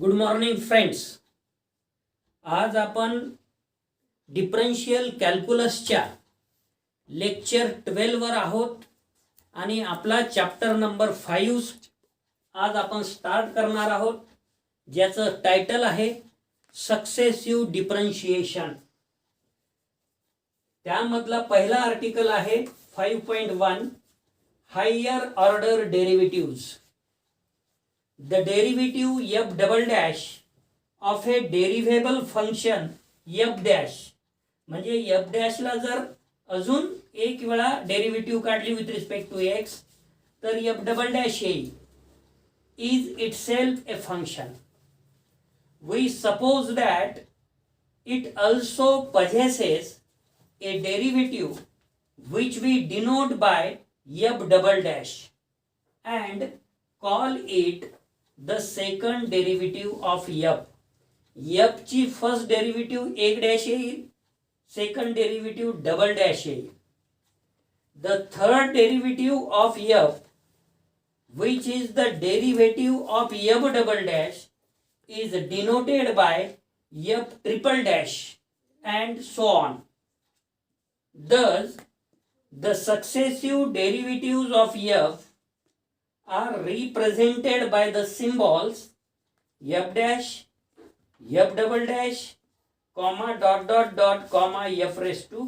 Good morning friends. आज आपण differential कॅल्क्युलसच्या lecture 12 वर आहोत आणि आपला चॅप्टर नंबर 5 आज आपण स्टार्ट करणार आहोत, ज्याचं टायटल आहे सक्सेसिव्ह डिफरन्शिएशन. त्यामधला पहिला आर्टिकल आहे 5.1 higher order derivatives. The derivative f double dash of a derivable function f dash म्हणजे f dash ला जर अजून एक वेळा डेरिव्हेटिव्ह काढली विथ रिस्पेक्ट टू x तर f double dash येईल. is itself a function. We suppose that it also possesses a derivative which we denote by f double dash and call it the second derivative of f. f ची first derivative एक dash येईल, second derivative double dash येईल. The third derivative of f which is the derivative of f double dash is denoted by f triple dash and so on. Thus the successive derivatives of f are represented by the symbols f dash, f double dash, comma dot dot dot comma f raised to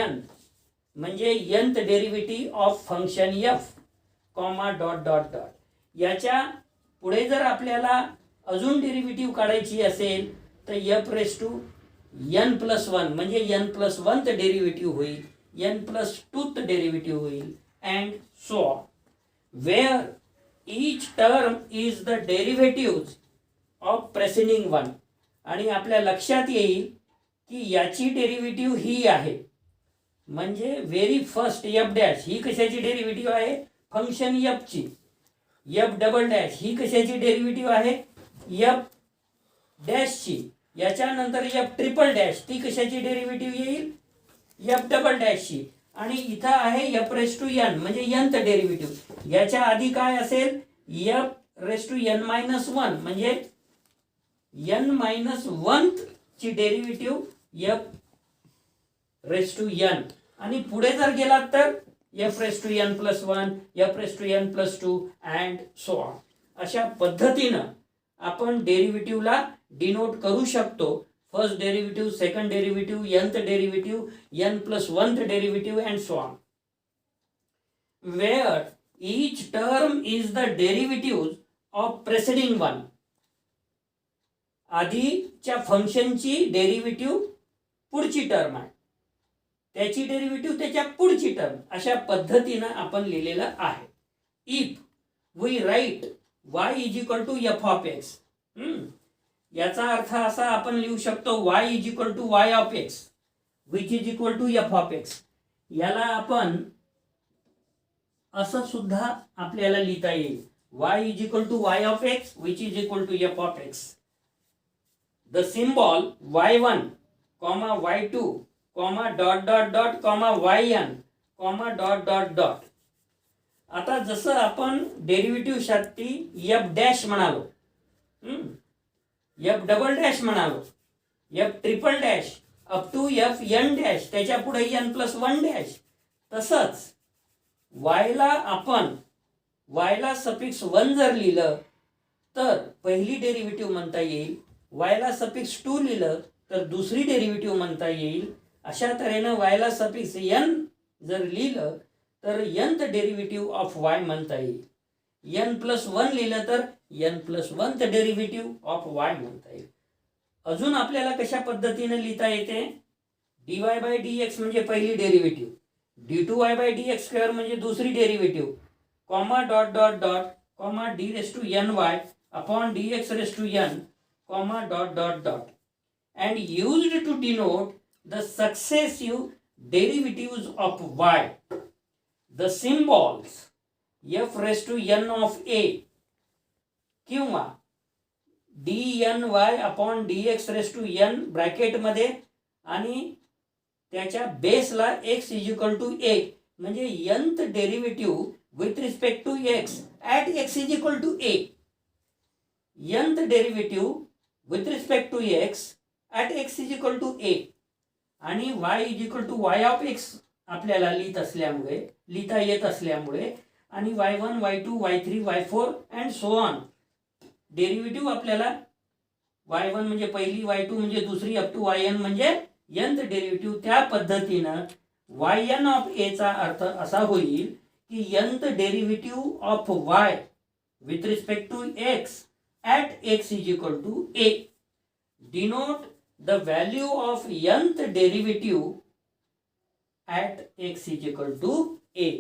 n. म्हणजे nth derivative of function f comma dot dot dot. याच्या पुढे जर आपल्याला अजून derivative काढायची असेल तर f raise to n plus 1 म्हणजे n प्लस 1th डेरिव्हेटिव्ह होईल, n प्लस 2th डेरिव्हेटिव्ह होईल and so on. where each term is the derivatives of preceding one. आणि आपल्या लक्षात येईल की याची डेरिव्हेटिव्ह ही आहे, म्हणजे व्हेरी फर्स्ट f डॅश ही कशाची डेरिव्हेटिव्ह आहे, फंक्शन f ची. f डबल डॅश ही कशाची डेरिव्हेटिव्ह आहे, f डॅश ची. याच्यानंतर f ट्रिपल डॅश ती कशाची डेरिव्हेटिव्ह येईल, f डबल डॅश ची. आणि इथं आहे f रेस टू n म्हणजे nth डेरिव्हेटिव्ह. याच्या आधी काय असेल, f raise to n minus 1 म्हणजे n मायनस 1th ची derivative f raise to n. आणि पुढे जर गेलात तर f raise to n plus 1, f raise to n plus 2 and so on. अशा पद्धतीनं आपण डेरिव्हेटिव्हला डिनोट करू शकतो. First derivative, second derivative, nth derivative, n plus 1th derivative and so on. Wear each term is the derivatives of preceding one. आधीच्या फंक्शनची derivative पुढची term आहे, त्याची डेरिव्हेटिव्ह त्याच्या पुढची टर्म. अशा पद्धतीनं आपण लिहिलेलं आहे. If we write y is equal to f of x, याचा अर्थ असा आपण लिहू शकतो y is equal to y of x which is equal to f of x. याला आपण असं सुद्धा आपल्याला लिहिता येईल, y is equal to y of x which is equal to f of x. The symbol y1 comma y2 comma dot dot dot comma yn comma dot dot dot. आता जसं आपण डेरिव्हेटिव्ह साठी f डॅश म्हणालो, f double dash म्हणालो, f triple dash up to f n dash, त्याच्या पुढे n plus 1 dash, तसंच y ला आपण y ला सफिक्स 1 जर लिहिलं तर पहिली डेरिव्हेटिव्ह म्हणता येईल, y ला सफिक्स 2 लिहिलं तर दुसरी डेरिव्हेटिव्ह म्हणता येईल. अशा तऱ्हेनं y ला सफिक्स n जर लिहिलं तर nth डेरिव्हेटिव्ह ऑफ y म्हणता येईल, n प्लस 1 लिहिलं तर n plus 1th derivative of y म्हणता येईल. अजून आपल्याला कशा पद्धतीनं लिहिता येते, dy बाय dx म्हणजे पहिली derivative, d2y by dx square म्हणजे दुसरी derivative, comma dot dot dot comma d raise to ny upon dx raise to n comma dot dot dot. And used to denote the successive derivatives of y. The symbols f raise to n of a किंवा dny upon dx raise to n ब्रॅकेटमध्ये आणि त्याच्या बेसला x is equal to 1 म्हणजे nth derivative with respect to x at x is equal to a. nth derivative with respect to x at x is equal to a आणि y is equal to y of x आपल्याला लिहिता येत असल्यामुळे आणि y1 y2 y3 y4 and so on derivative आपल्याला y1 म्हणजे पहिली, y2 म्हणजे दुसरी, अप टू yn म्हणजे nth डेरिव्हेटिव्ह. त्या पद्धतीनं yn ऑफ a चा अर्थ असा होईल की nth derivative of y with respect to x at x is equal to a denote the value of nth derivative at x is equal to a.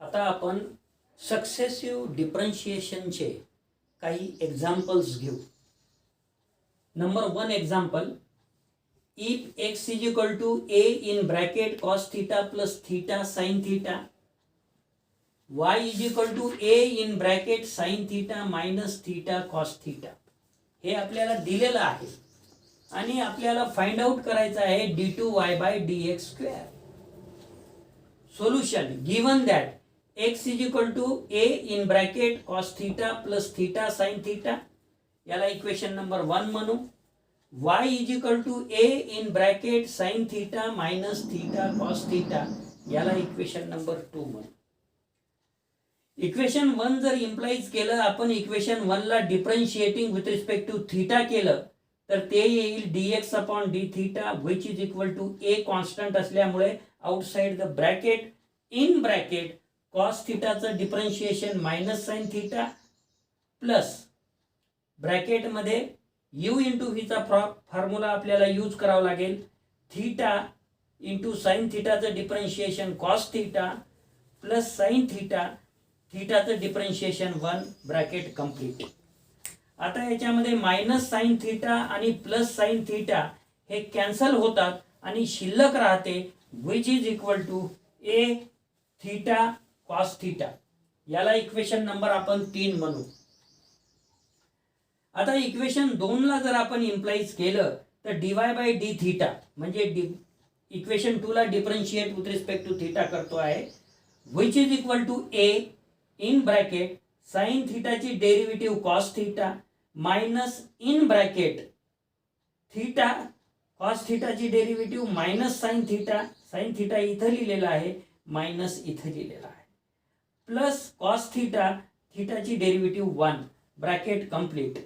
आता आपण successive डिफरन्शिएशनचे काही एक्झाम्पल्स घेऊ. Number 1 example, if x is equal to a in bracket cos theta plus theta sine theta, y is equal to a in bracket sine theta minus theta cos theta. हे आपल्याला दिलेलं आहे आणि आपल्याला find out करायचं आहे d2y by dx square. Solution, given that x is equal to a in bracket cos theta plus theta sine theta, याला equation number 1 म्हणू. y is equal to a in bracket sine theta minus theta cos theta, याला equation number 2 म्हणू. Equation 1 जर implies केलं आपण equation 1 ला differentiating with respect to theta केलं तर ते येईल dx upon d theta which is equal to a constant असल्यामुळे outside the bracket in bracket cos थीटाचं differentiation minus sine theta plus ब्रॅकेटमध्ये u इंटू व्हीचा फॉर्म्युला आपल्याला यूज करावा लागेल, थीटा इंटू साइन थीटाचं differentiation cos theta plus sine theta, थीटाचं differentiation 1 bracket complete. आता याच्यामध्ये मायनस साइन थीटा आणि प्लस साइन थीटा हे कॅन्सल होतात आणि शिल्लक राहते which is equal to a theta cos theta, याला इक्वेशन नंबर आपण 3 म्हणू. आता इक्वेशन 2 ला जर आपण इम्प्लाइज केलं तर dy बाय डी थीटा म्हणजे इक्वेशन 2 ला differentiate with respect to theta करतो आहे which is equal to a in bracket sine थीटाची derivative cos theta minus in bracket theta cos थीटाची डेरिव्हेटिव्ह मायनस साइन थीटा इथं लिहिलेला आहे, मायनस इथं लिहिलेला आहे, प्लस कॉस थीटाची डेरिव्हेटिव्ह 1 ब्रॅकेट कंप्लीट.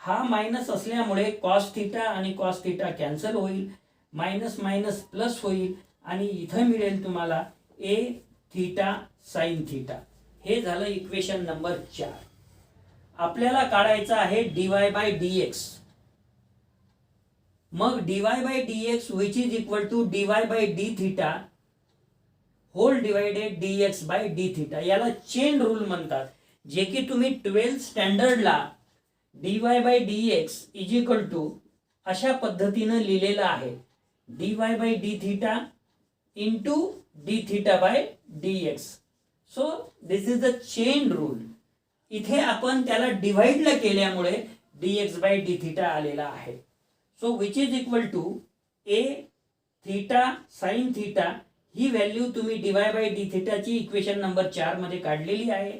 हा मायनस असल्यामुळे कॉस थीटा आणि कॉस थीटा कॅन्सल होईल, मायनस मायनस प्लस होईल आणि इथं मिळेल तुम्हाला a थीटा साइन थीटा. हे झालं इक्वेशन नंबर 4. आपल्याला काढायचं आहे dy बाय dx. मग dy by dx which is equal to dy by D theta whole divided dx by D theta, याला चेन रूल म्हणतात, जे की तुम्ही 12th स्टँडर्डला dy by dx is equal to अशा पद्धतीनं लिहिलेलं आहे, dy by D theta into D theta by dx. So this is the chain rule. इथे आपण त्याला डिवाइडला केल्यामुळे dx बाय डी थीटा आलेला आहे. So which is equal to a theta sine theta, ही व्हॅल्यू तुम्ही dy बाय डी थीटाची equation number 4 मध्ये काढलेली आहे.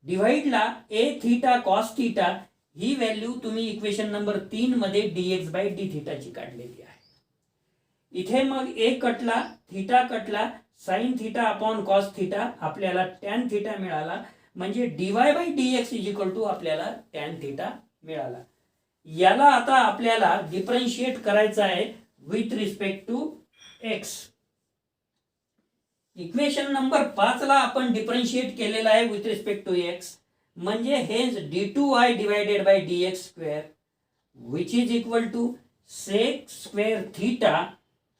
डिवाइडला a थीटा कॉस थीटा, ही व्हॅल्यू तुम्ही इक्वेशन नंबर 3 मध्ये dx बाय डी थीटाची काढलेली आहे. इथे मग a कटला, थीटा कटला, sine theta upon cos theta, आपल्याला टॅन थीटा मिळाला, म्हणजे dy by dx is equal to आपल्याला टॅन थीटा मिळाला. याला आता आपल्याला डिफरन्शिएट करायचं आहे with respect to x. Equation number 5 ला आपण डिफरन्शिएट केलेला आहे विथ रिस्पेक्ट टू x, म्हणजे हेच d2y divided by dx square which is equal to sec square theta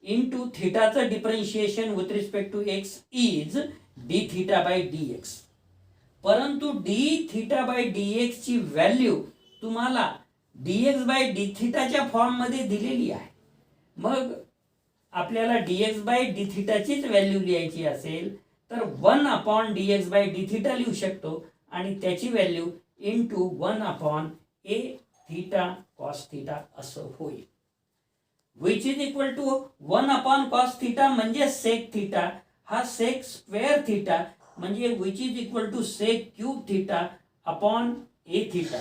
into थीटाचं differentiation with respect to x is d theta by dx. परंतु d theta by dx ची value तुम्हाला dx by d थीटाच्या form मध्ये दिलेली आहे. मग आपल्याला dx बाय डी थीटाचीच व्हॅल्यू लिहायची असेल तर 1 upon dx by D theta लिहू शकतो आणि त्याची value into 1 upon a theta cos theta असं होईल, which is equal to 1 upon cos theta म्हणजे सेक थीटा, हा सेक स्क्वेअर थीटा म्हणजे which is equal to sec cube theta upon a theta.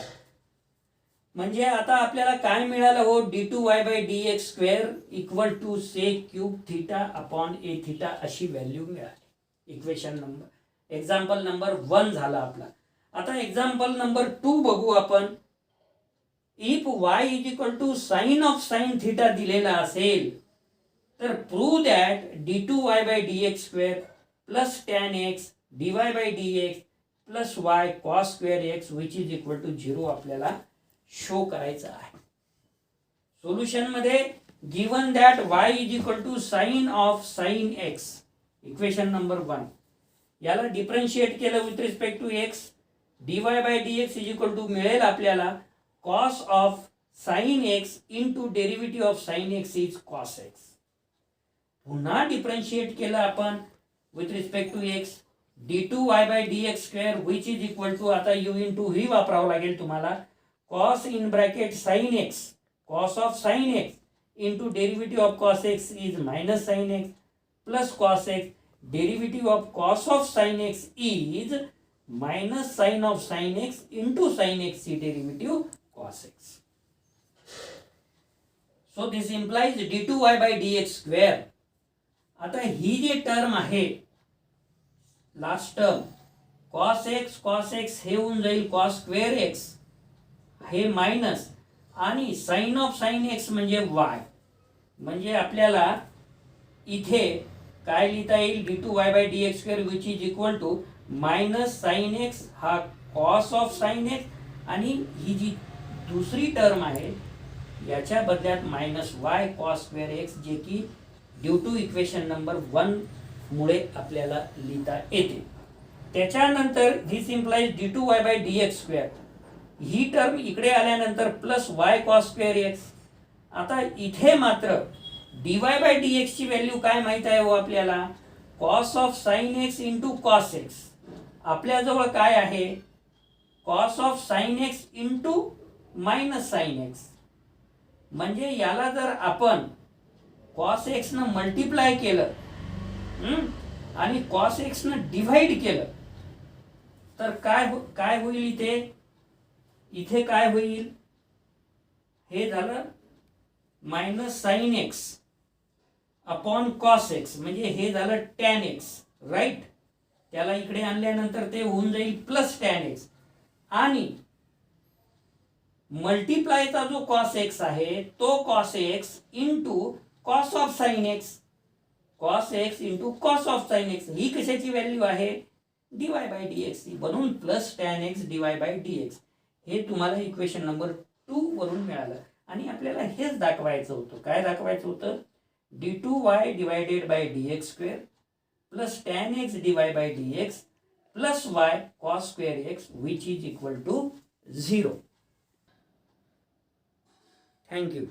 म्हणजे आता आपल्याला काय मिळालं हो, d2y/dx square equal to sec cube theta upon a theta अशी व्हॅल्यू मिळाली. इक्वेशन नंबर एक्झाम्पल नंबर 1 झाला आपला. आता एक्झाम्पल नंबर 2 बघू आपण. If y is equal to sine of sine theta दिलेला असेल तर prove that d2y/dx square plus tan x dy/dx plus y cos square x which is equal to 0 आपल्याला show करायचं आहे. सोल्युशन मध्ये given that y is equal to sine of sine x, equation number 1, याला differentiate केलं with respect to x, dy/dx is equal to मिळेल आपल्याला cos of sine x into derivative of sine x is cos x. पुन्हा differentiate केलं आपण with respect to x, d2y/dx square which is equal to, आता u into v वापरावं लागेल तुम्हाला, cos in bracket sin x, cos of sin x into derivative of cos x is minus sin x plus cos x, derivative of cos of sin x is minus sin of sin x into sin x derivative cos x. So this implies d2y/dx square. आता ही जी term आहे last term cos x हे होऊन जाईल cos square x, हे minus आणि sine of sine x म्हणजे y, म्हणजे आपल्याला इथे काय लिहिता येईल, d2y/dx square which is equal to minus sine x हा कॉस ऑफ साइन एक्स आणि ही जी दुसरी टर्म आहे याच्या बदल्यात minus y cos square x, जे की ड्यू टू इक्वेशन नंबर 1 मुळे आपल्याला लिहिता येते. त्याच्यानंतर दिस इम्प्लाइज d2y/dx स्क्वेअर, ही टर्म इकडे आल्यानंतर plus y cos square x. आता इथे मात्र dy/dx ची व्हॅल्यू काय माहित आहे हो आपल्याला, cos of sine x into cos x. आपल्याजवळ काय आहे, cos of sine x into minus sine x. म्हणजे याला जर आपण cos x न मल्टिप्लाय केलं आणि cos x न डिवाइड केलं तर काय होईल, इथे काय होईल, हे झालं minus sine x upon cos x, म्हणजे हे झालं टॅन एक्स, राईट. त्याला इकडे आणल्यानंतर ते होऊन जाईल प्लस टॅन एक्स आणि मल्टिप्लायचा जो कॉस एक्स आहे तो cos x into cos of sine x, cos x into cos of sine x. ही कशाची व्हॅल्यू आहे, dy/dx, म्हणून प्लस टॅन एक्स dy/dx. हे तुम्हाला इक्वेशन नंबर 2 वरून मिळालं. आणि आपल्याला हेच दाखवायचं होतं, काय दाखवायचं होतं, d2y/dx square plus tan x dy/dx plus y cos square x which is equal to 0. Thank you.